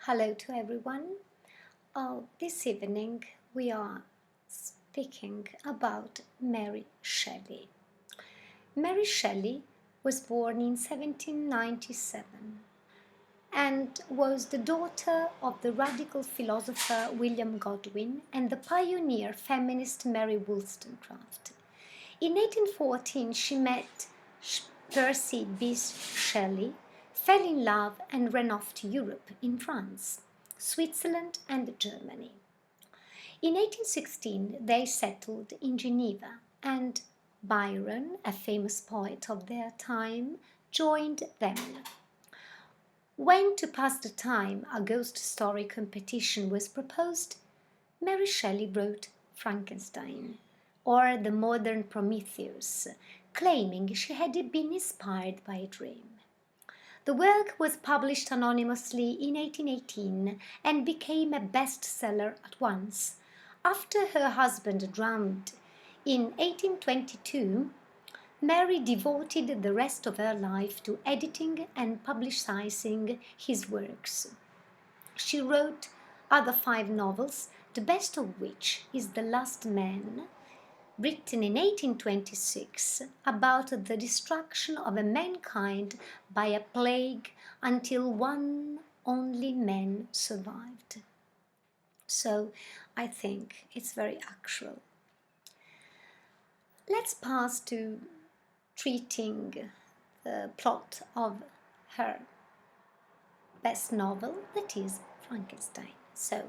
Hello to everyone. This evening we are speaking about Mary Shelley. Mary Shelley was born in 1797 and was the daughter of the radical philosopher William Godwin and the pioneer feminist Mary Wollstonecraft. In 1814 she met Percy Bysshe Shelley, fell in love and ran off to Europe in France, Switzerland and Germany. In 1816 they settled in Geneva and Byron, a famous poet of their time, joined them. When to pass the time a ghost story competition was proposed, Mary Shelley wrote Frankestein, or the modern Prometheus, claiming she had been inspired by a dream. The work was published anonymously in 1818 and became a bestseller at once. After her husband drowned in 1822, Mary devoted the rest of her life to editing and publicizing his works. She wrote other 5 novels, the best of which is The Last Man, written in 1826, about the destruction of mankind by a plague until one only man survived. So I think it's very actual. Let's pass to treating the plot of her best novel, that is Frankenstein. So,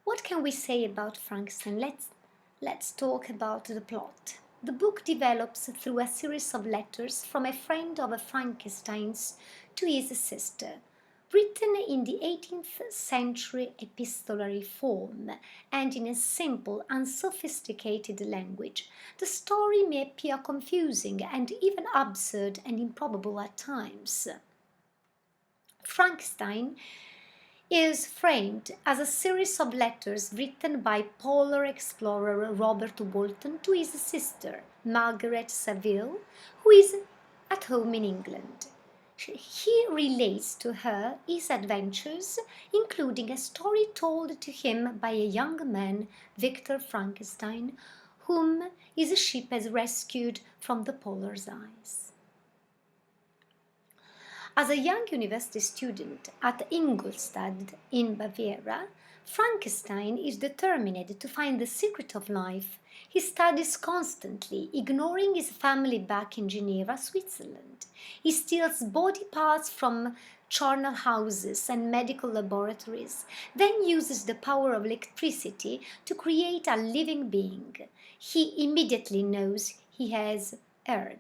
what can we say about Frankenstein? Let's talk about the plot. The book develops through a series of letters from a friend of Frankenstein's to his sister, written in the 18th century epistolary form and in a simple, unsophisticated language. The story may appear confusing and even absurd and improbable at times. Frankenstein is framed as a series of letters written by polar explorer Robert Walton to his sister, Margaret Saville, who is at home in England. He relates to her his adventures, including a story told to him by a young man, Victor Frankenstein, whom his ship has rescued from the polar's ice. As a young university student at Ingolstadt in Bavaria, Frankenstein is determined to find the secret of life. He studies constantly, ignoring his family back in Geneva, Switzerland. He steals body parts from charnel houses and medical laboratories, then uses the power of electricity to create a living being. He immediately knows he has erred.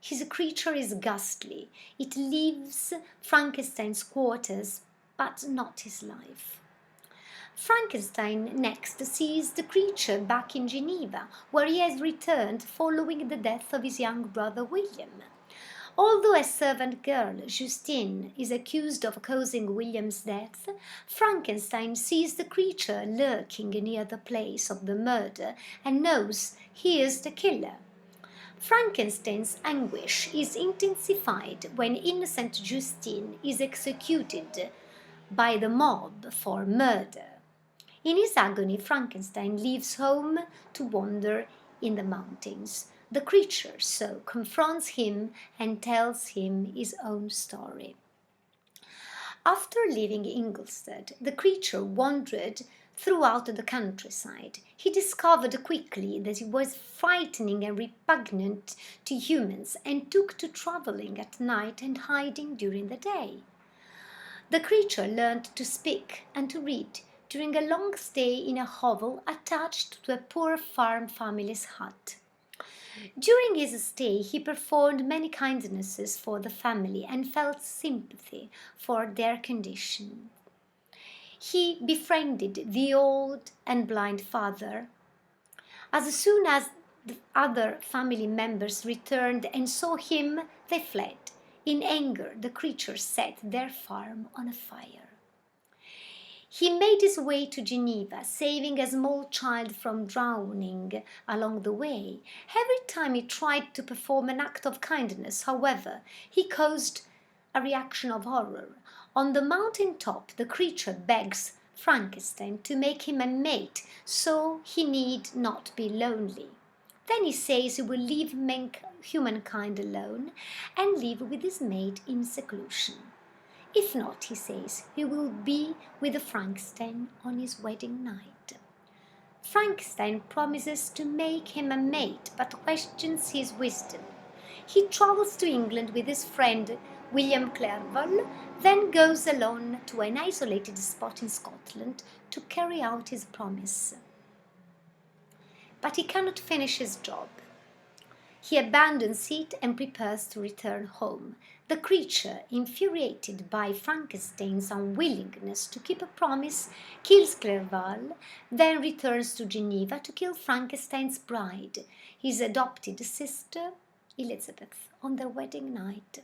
His creature is ghastly. It leaves Frankenstein's quarters, but not his life. Frankenstein next sees the creature back in Geneva, where he has returned following the death of his young brother William. Although a servant girl, Justine, is accused of causing William's death, Frankenstein sees the creature lurking near the place of the murder and knows he is the killer. Frankenstein's anguish is intensified when innocent Justine is executed by the mob for murder. In his agony, Frankenstein leaves home to wander in the mountains. The creature so confronts him and tells him his own story. After leaving Ingolstadt, the creature wandered throughout the countryside. He discovered quickly that it was frightening and repugnant to humans and took to traveling at night and hiding during the day. The creature learned to speak and to read during a long stay in a hovel attached to a poor farm family's hut. During his stay, he performed many kindnesses for the family and felt sympathy for their condition. He befriended the old and blind father. As soon as the other family members returned and saw him, they fled. In anger, the creature set their farm on fire. He made his way to Geneva, saving a small child from drowning along the way. Every time he tried to perform an act of kindness, however, he caused a reaction of horror. On the mountain top, the creature begs Frankenstein to make him a mate so he need not be lonely. Then he says he will leave humankind alone and live with his mate in seclusion. If not, he says, he will be with Frankenstein on his wedding night. Frankenstein promises to make him a mate, but questions his wisdom. He travels to England with his friend William Clerval, then goes alone to an isolated spot in Scotland to carry out his promise. But he cannot finish his job. He abandons it and prepares to return home. The creature, infuriated by Frankenstein's unwillingness to keep a promise, kills Clerval, then returns to Geneva to kill Frankenstein's bride, his adopted sister, Elizabeth, on their wedding night.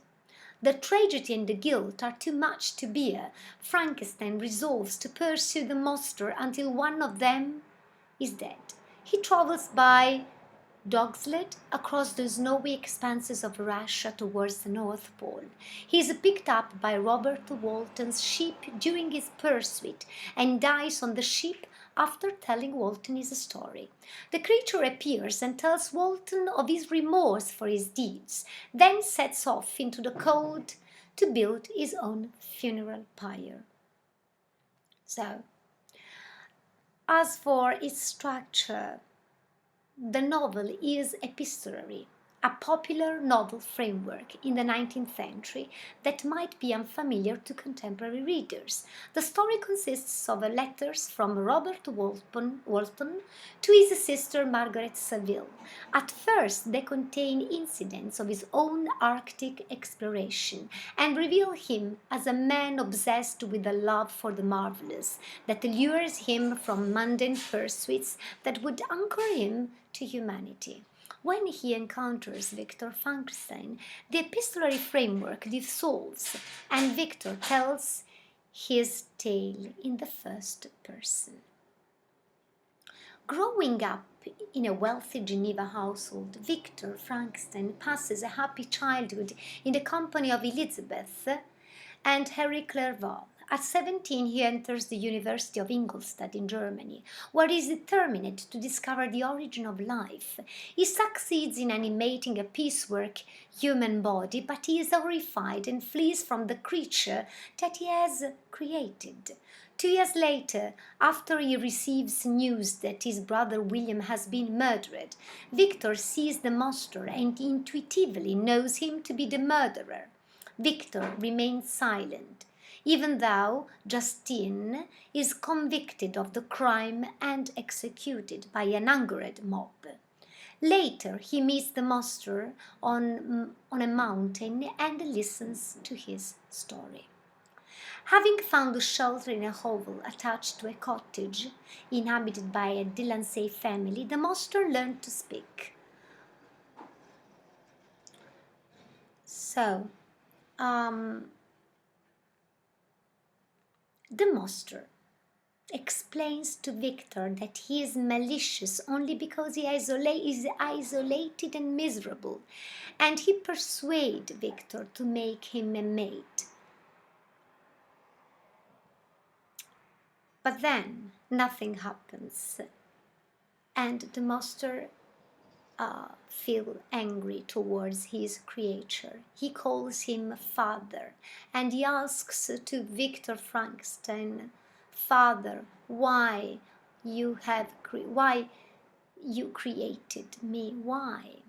The tragedy and the guilt are too much to bear. Frankenstein resolves to pursue the monster until one of them is dead. He travels by dog sled across the snowy expanses of Russia towards the North Pole. He is picked up by Robert Walton's ship during his pursuit and dies on the ship after telling Walton his story. The creature appears and tells Walton of his remorse for his deeds, then sets off into the cold to build his own funeral pyre. So, as for its structure, the novel is epistolary, a popular novel framework in the 19th century that might be unfamiliar to contemporary readers. The story consists of letters from Robert Walton to his sister Margaret Saville. At first, they contain incidents of his own Arctic exploration and reveal him as a man obsessed with a love for the marvelous that lures him from mundane pursuits that would anchor him to humanity. When he encounters Victor Frankenstein, the epistolary framework dissolves and Victor tells his tale in the first person. Growing up in a wealthy Geneva household, Victor Frankenstein passes a happy childhood in the company of Elizabeth and Harry Clerval. At 17, he enters the University of Ingolstadt in Germany, where he is determined to discover the origin of life. He succeeds in animating a piecework human body, but he is horrified and flees from the creature that he has created. 2 years later, after he receives news that his brother William has been murdered, Victor sees the monster and intuitively knows him to be the murderer. Victor remains silent, even though Justine is convicted of the crime and executed by an angered mob. Later, he meets the monster on a mountain and listens to his story. Having found shelter in a hovel attached to a cottage inhabited by a Delancey family, the monster learned to speak. So, the monster explains to Victor that he is malicious only because he is isolated and miserable, and he persuades Victor to make him a mate. But then nothing happens, and the monster feels angry towards his creature. He calls him father, and he asks to Victor Frankenstein, "Father, why you created me? Why?"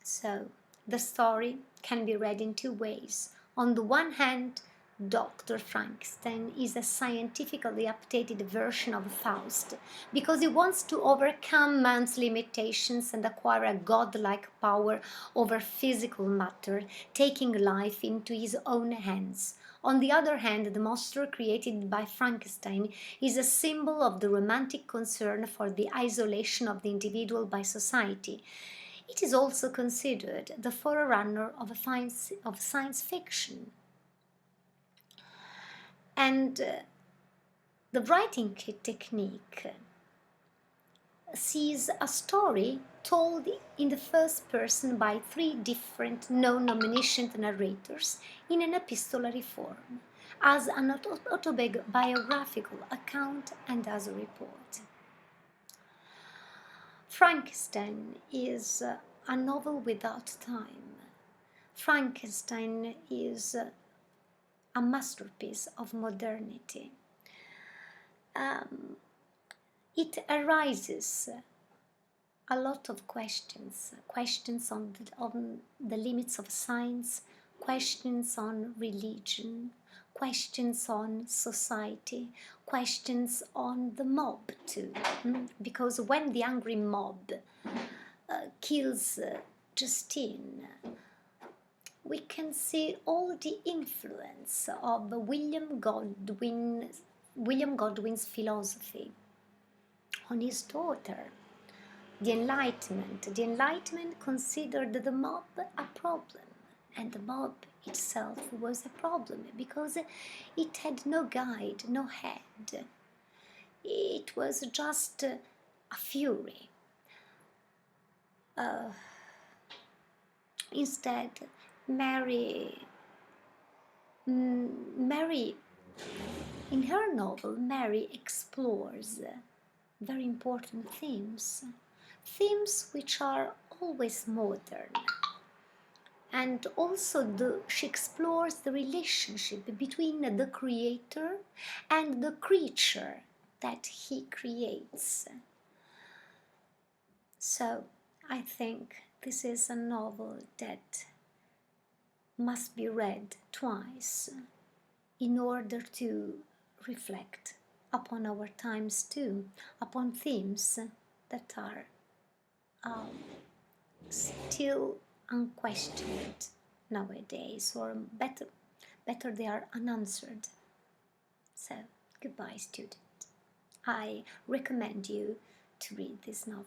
So the story can be read in two ways. On the one hand, Dr. Frankestein is a scientifically updated version of Faust because he wants to overcome man's limitations and acquire a godlike power over physical matter, taking life into his own hands. On the other hand, the monster created by Frankenstein is a symbol of the romantic concern for the isolation of the individual by society. It is also considered the forerunner of science fiction. And the writing technique sees a story told in the first person by three different non-omniscient narrators in an epistolary form, as an autobiographical account and as a report. Frankenstein is a novel without time. Frankenstein is a masterpiece of modernity. It arises a lot of questions on the limits of science, questions on religion, questions on society, questions on the mob too. Because when the angry mob kills Justine, we can see all the influence of William Godwin's philosophy on his daughter. The Enlightenment considered the mob a problem, and the mob itself was a problem because it had no guide, no head. It was just a fury. Instead, Mary, in her novel, Mary explores very important themes which are always modern. And also she explores the relationship between the creator and the creature that he creates. So I think this is a novel that must be read twice in order to reflect upon our times too, upon themes that are still unquestioned nowadays, or better they are unanswered. So goodbye, student. I recommend you to read this novel.